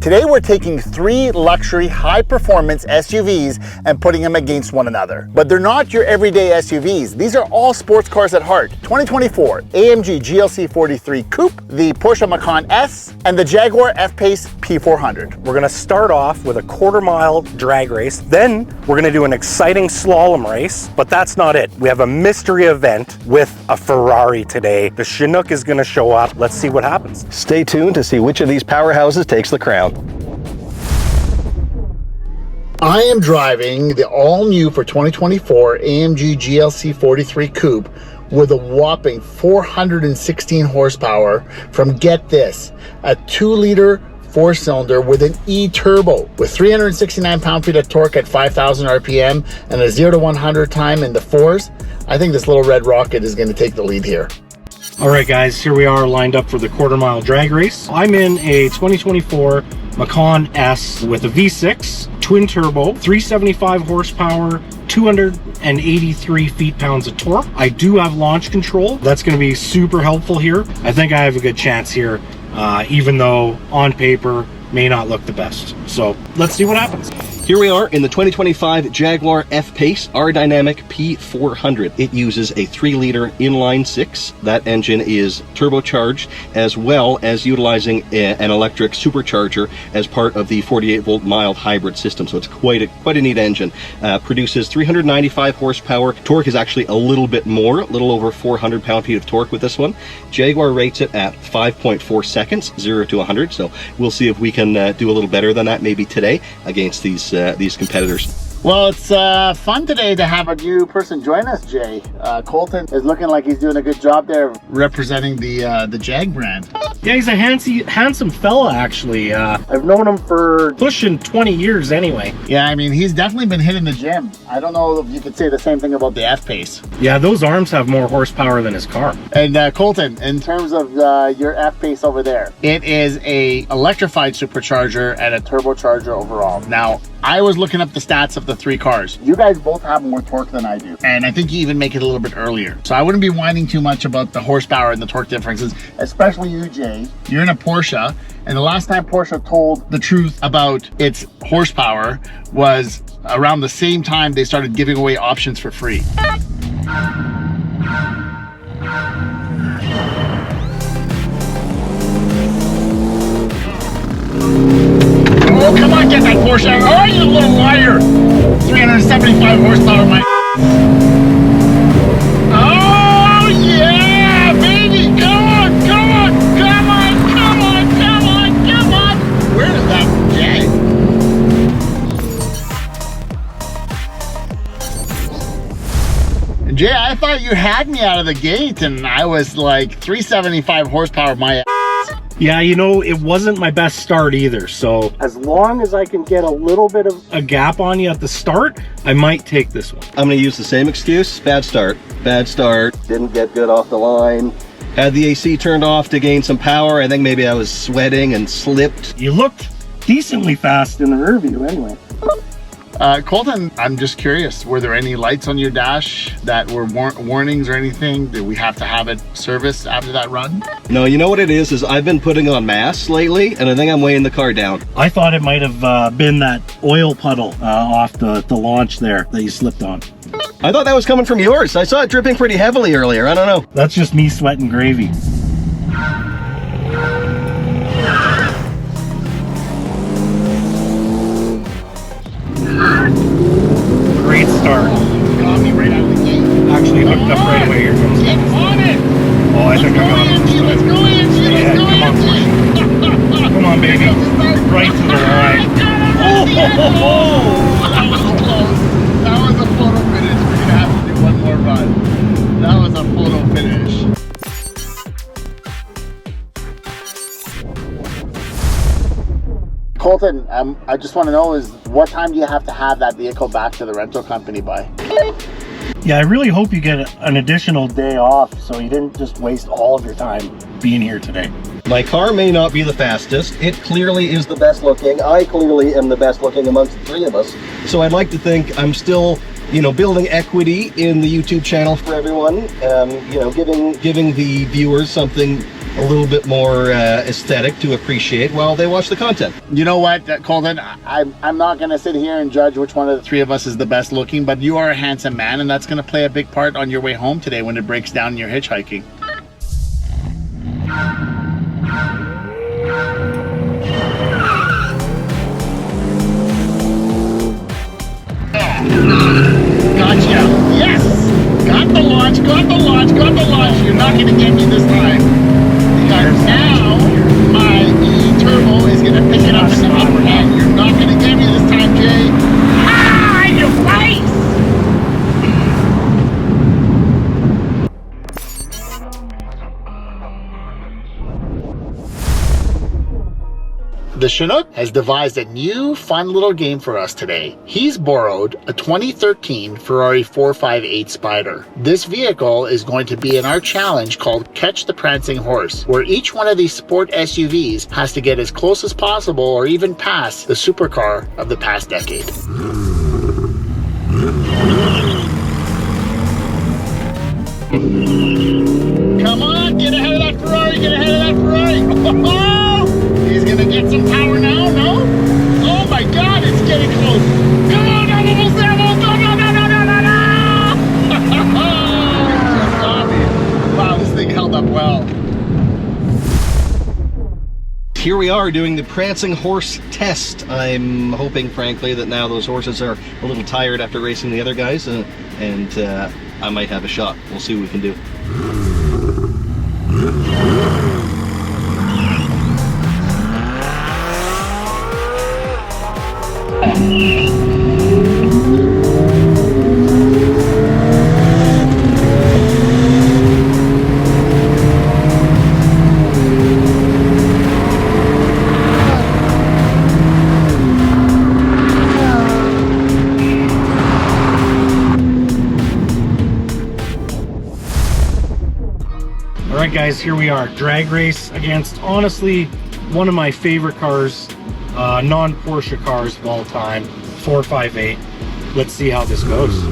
Today we're taking 3 luxury high-performance SUVs and putting them against one another. But they're not your everyday SUVs. These are all sports cars at heart. 2024 AMG GLC 43 Coupe, the Porsche Macan S, and the Jaguar F-Pace P400. We're gonna start off with a quarter-mile drag race. Then we're gonna do an exciting slalom race, but that's not it. We have a mystery event with a Ferrari today. The Chinook is gonna show up. Let's see what happens. Stay tuned to see which of these powerhouses takes the crown. I am driving the all-new for 2024 AMG GLC 43 Coupe with a whopping 416 horsepower from, get this, a 2-liter 4-cylinder with an E-turbo with 369 pound-feet of torque at 5,000 RPM and a 0 to 100 time in the 4s. I think this little red rocket is going to take the lead here. All right, guys, here we are lined up for the quarter-mile drag race. I'm in a 2024 Macan S with a V6, twin-turbo, 375 horsepower, 283 feet-pounds of torque. I do have launch control. That's going to be super helpful here. I think I have a good chance here, even though on paper may not look the best. So let's see what happens. Here we are in the 2025 Jaguar F-Pace R-Dynamic P400. It uses a 3-liter inline-6. That engine is turbocharged, as well as utilizing an electric supercharger as part of the 48-volt mild hybrid system. So it's quite a neat engine. Produces 395 horsepower. Torque is actually a little bit more, a little over 400 pound-feet of torque with this one. Jaguar rates it at 5.4 seconds, 0 to 100. So we'll see if we can do a little better than that maybe today against these competitors. Well, it's fun today to have a new person join us, Jay. Colton is looking like he's doing a good job there representing the Jag brand. Yeah, he's a handsome fella, actually. I've known him for pushing 20 years anyway. Yeah, I mean, he's definitely been hitting the gym. I don't know if you could say the same thing about the F-Pace. Yeah, those arms have more horsepower than his car. And Colton, in terms of your F-Pace over there, it is a electrified supercharger and a turbocharger overall. Now, I was looking up the stats of the 3 cars. You guys both have more torque than I do. And I think you even make it a little bit earlier. So I wouldn't be whining too much about the horsepower and the torque differences, especially you, Jay. You're in a Porsche. And the last time Porsche told the truth about its horsepower was around the same time they started giving away options for free. Oh, come on, get that Porsche. Oh, you little liar. 375 horsepower, my. Oh, yeah, baby. Come on, come on, come on, come on, come on, come on. Where is that Jag? Jay, I thought you had me out of the gate and I was like 375 horsepower, my ass. Yeah, you know, it wasn't my best start either, so as long as I can get a little bit of a gap on you at the start, I might take this one. I'm going to use the same excuse. Bad start. Bad start. Didn't get good off the line. Had the AC turned off to gain some power. I think maybe I was sweating and slipped. You looked decently fast in the rear view anyway. Colton, I'm just curious, were there any lights on your dash that were warnings or anything? Did we have to have it serviced after that run? No, you know what it is I've been putting on mass lately, and I think I'm weighing the car down. I thought it might have been that oil puddle off the launch there that you slipped on. I thought that was coming from yours. I saw it dripping pretty heavily earlier. I don't know. That's just me sweating gravy. Great start. Got me right out of the gate. Actually hooked up right away. Here comes. Get on it! Oh, I think I got it. Let's go, Angie! Yeah, come on, come on, baby. Right to the line. Oh, that was close. That was a photo finish. We're gonna have to do one more run. That was a photo finish. Colton, I just want to know is what time do you have to have that vehicle back to the rental company by? Yeah, I really hope you get an additional day off so you didn't just waste all of your time being here today. My car may not be the fastest. It clearly is the best looking. I clearly am the best looking amongst the 3 of us. So I'd like to think I'm still, you know, building equity in the YouTube channel for everyone. You know, giving the viewers something a little bit more aesthetic to appreciate while they watch the content. You know what, Colton, I'm not going to sit here and judge which one of the three of us is the best looking, but you are a handsome man, and that's going to play a big part on your way home today when it breaks down and you're hitchhiking. Gotcha. Yes! Got the launch, got the launch, got the launch. You're not going to get me this time. Because now my E-Turbo is going to pick it up in the upper hand. You're not going to get me this time, Jay. Ah, in your face! The Chinook has devised a new fun little game for us today. He's borrowed a 2013 Ferrari 458 Spyder. This vehicle is going to be in our challenge called Catch the Prancing Horse, where each one of these sport SUVs has to get as close as possible or even past the supercar of the past decade. Come on, get ahead of that Ferrari, get ahead of that Ferrari. Oh! He's gonna get some power now, no? Oh my God, it's getting close. Come on, I'm almost there, almost. No, no, no, no, no, no, no! Just got me. Wow, this thing held up well. Here we are doing the prancing horse test. I'm hoping, frankly, that now those horses are a little tired after racing the other guys, and I might have a shot. We'll see what we can do. Alright guys, here we are. Drag race against, honestly, one of my favorite cars, non-Porsche cars of all time, 458. Let's see how this goes.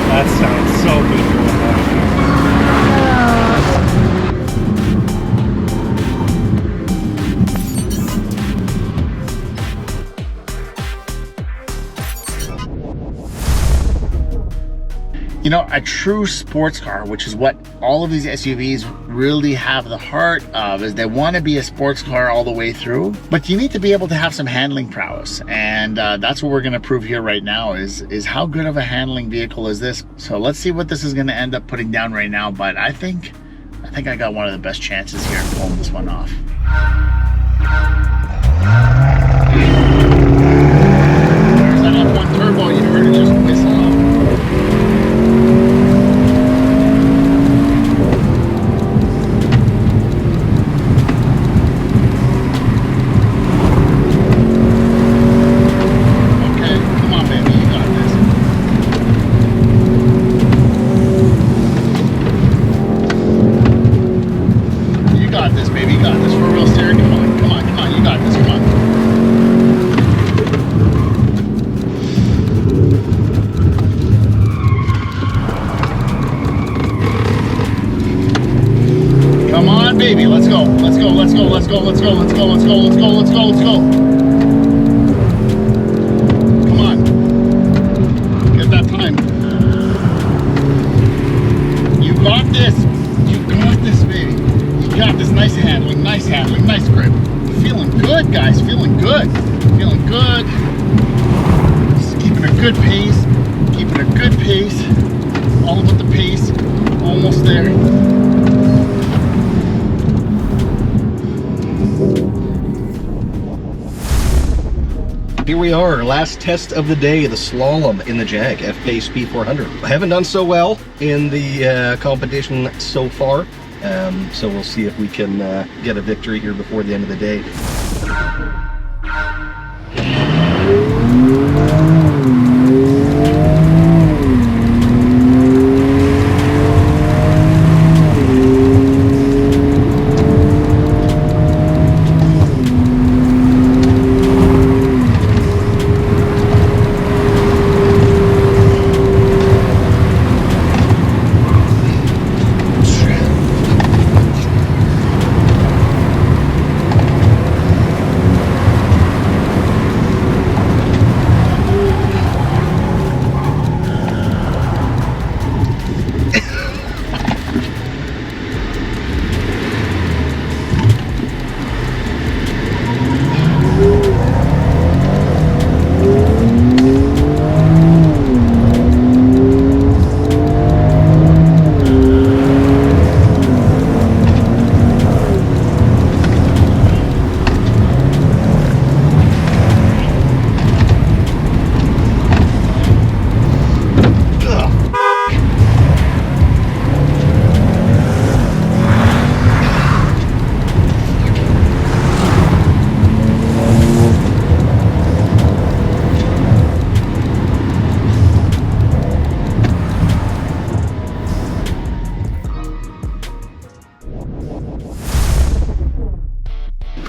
That sounds so good. You know, a true sports car, which is what all of these SUVs really have the heart of, is they want to be a sports car all the way through, but you need to be able to have some handling prowess, and that's what we're going to prove here right now is how good of a handling vehicle is this. So let's see what this is going to end up putting down right now, but I think I got one of the best chances here of pulling this one off. There's that F1 turbo, you heard it just whistle up. Baby, let's go, let's go, let's go, let's go, let's go, let's go, let's go, let's go, let's go, let's go. Come on. Get that time. You got this. You got this, baby. You got this. Nice handling, nice grip. Feeling good, guys, feeling good. Feeling good. Just keeping a good pace. Keeping a good pace. All about the pace. Almost there. Here we are, last test of the day, the slalom in the Jag F-Pace P400. I haven't done so well in the competition so far, so we'll see if we can get a victory here before the end of the day.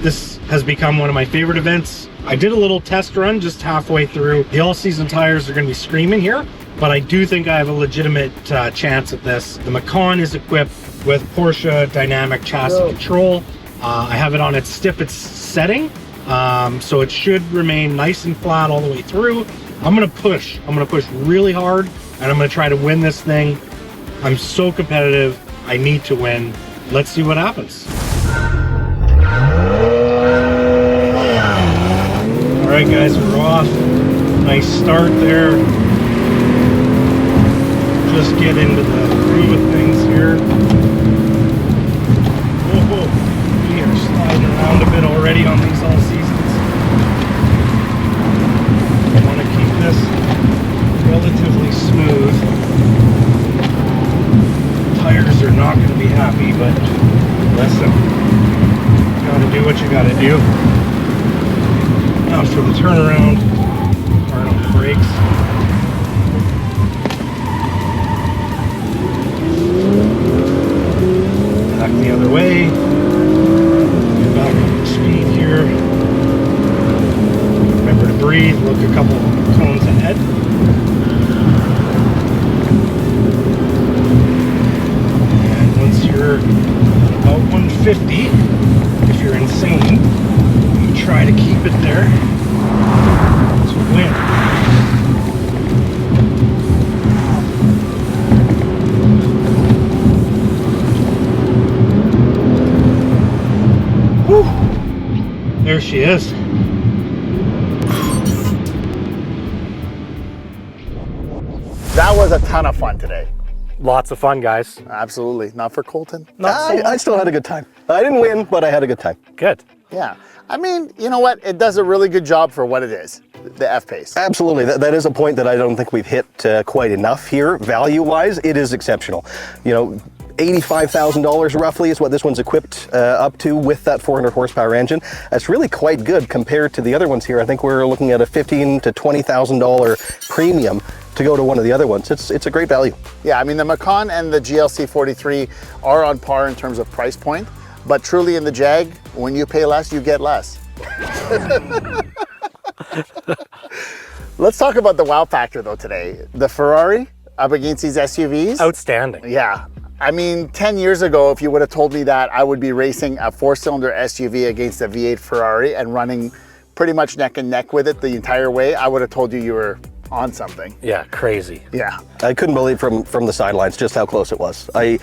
this has become one of my favorite events. I did a little test run just halfway through. The all-season tires are going to be screaming here, but I do think I have a legitimate chance at this. The Macan is equipped with Porsche dynamic chassis control. I have it on its stiffest setting, so it should remain nice and flat all the way through. I'm gonna push really hard, and I'm gonna try to win this thing. I'm so competitive, I need to win. Let's see what happens. All right guys, we're off. Nice start there. Just get into the groove of things here. Whoa, we are sliding around a bit already on these all seasons. I want to keep this relatively smooth. Tires are not going to be happy, but listen, you gotta do what you gotta do. Now for the turnaround, hard on the brakes. Back the other way. Get back up to speed here. Remember to breathe, look a couple cones ahead. And once you're about 150, if you're insane, you try to keep it there to win. Whew. There she is. That was a ton of fun today. Lots of fun, guys. Absolutely. Not for Colton? I still had a good time. I didn't win, but I had a good time. Good. Yeah. I mean, you know what? It does a really good job for what it is, the F-Pace. Absolutely. That is a point that I don't think we've hit quite enough here. Value-wise, it is exceptional. You know, $85,000 roughly is what this one's equipped up to with that 400 horsepower engine. That's really quite good compared to the other ones here. I think we're looking at a $15,000 to $20,000 premium to go to one of the other ones. It's a great value. Yeah, I mean, the Macan and the GLC 43 are on par in terms of price point, but truly in the Jag, when you pay less, you get less. Let's talk about the wow factor though today. The Ferrari up against these SUVs. Outstanding. Yeah. I mean, 10 years ago, if you would have told me that, I would be racing a 4-cylinder SUV against a V8 Ferrari and running pretty much neck and neck with it the entire way, I would have told you were on something. Yeah, crazy. Yeah. I couldn't believe from the sidelines just how close it was. I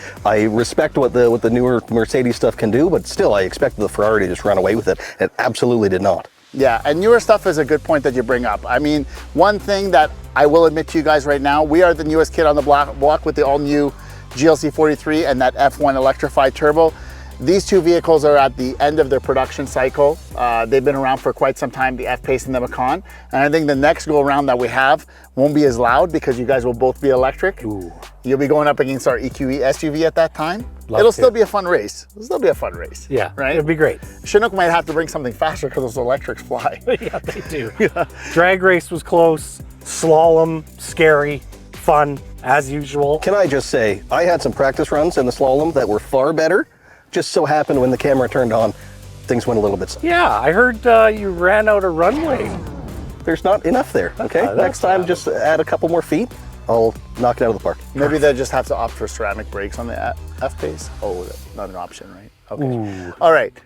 respect what the newer Mercedes stuff can do, but still I expected the Ferrari to just run away with it. It absolutely did not. Yeah, and newer stuff is a good point that you bring up. I mean, one thing that I will admit to you guys right now, we are the newest kid on the block with the all-new GLC 43 and that F1 electrified turbo. These two vehicles are at the end of their production cycle. They've been around for quite some time, the F-Pace and the Macan. And I think the next go around that we have won't be as loud because you guys will both be electric. Ooh. You'll be going up against our EQE SUV at that time. It'll still be a fun race. It'll still be a fun race. Yeah, right? It'd be great. Chinook might have to bring something faster because those electrics fly. Yeah, they do. Yeah. Drag race was close. Slalom, scary, fun, as usual. Can I just say, I had some practice runs in the slalom that were far better. Just so happened when the camera turned on, things went a little bit. Yeah, I heard you ran out of runway. There's not enough there, okay? Next time, just add a couple more feet. I'll knock it out of the park. Maybe they just have to opt for ceramic brakes on the F-Pace. Oh, that's not an option, right? Okay. Ooh. All right.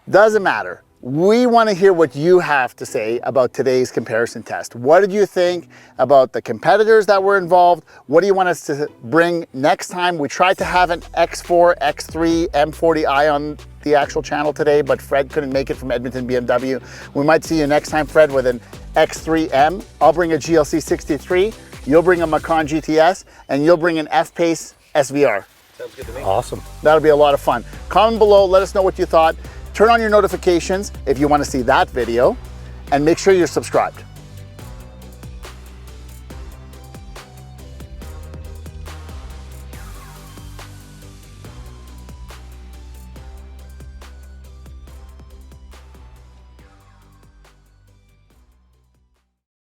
Doesn't matter. We want to hear what you have to say about today's comparison test. What did you think about the competitors that were involved? What do you want us to bring next time? We tried to have an X4, X3, M40i on the actual channel today, but Fred couldn't make it from Edmonton BMW. We might see you next time, Fred, with an X3M. I'll bring a GLC 63. You'll bring a Macan GTS, and you'll bring an F-Pace SVR. Sounds good to me. Awesome. That'll be a lot of fun. Comment below, let us know what you thought. Turn on your notifications if you want to see that video, and make sure you're subscribed.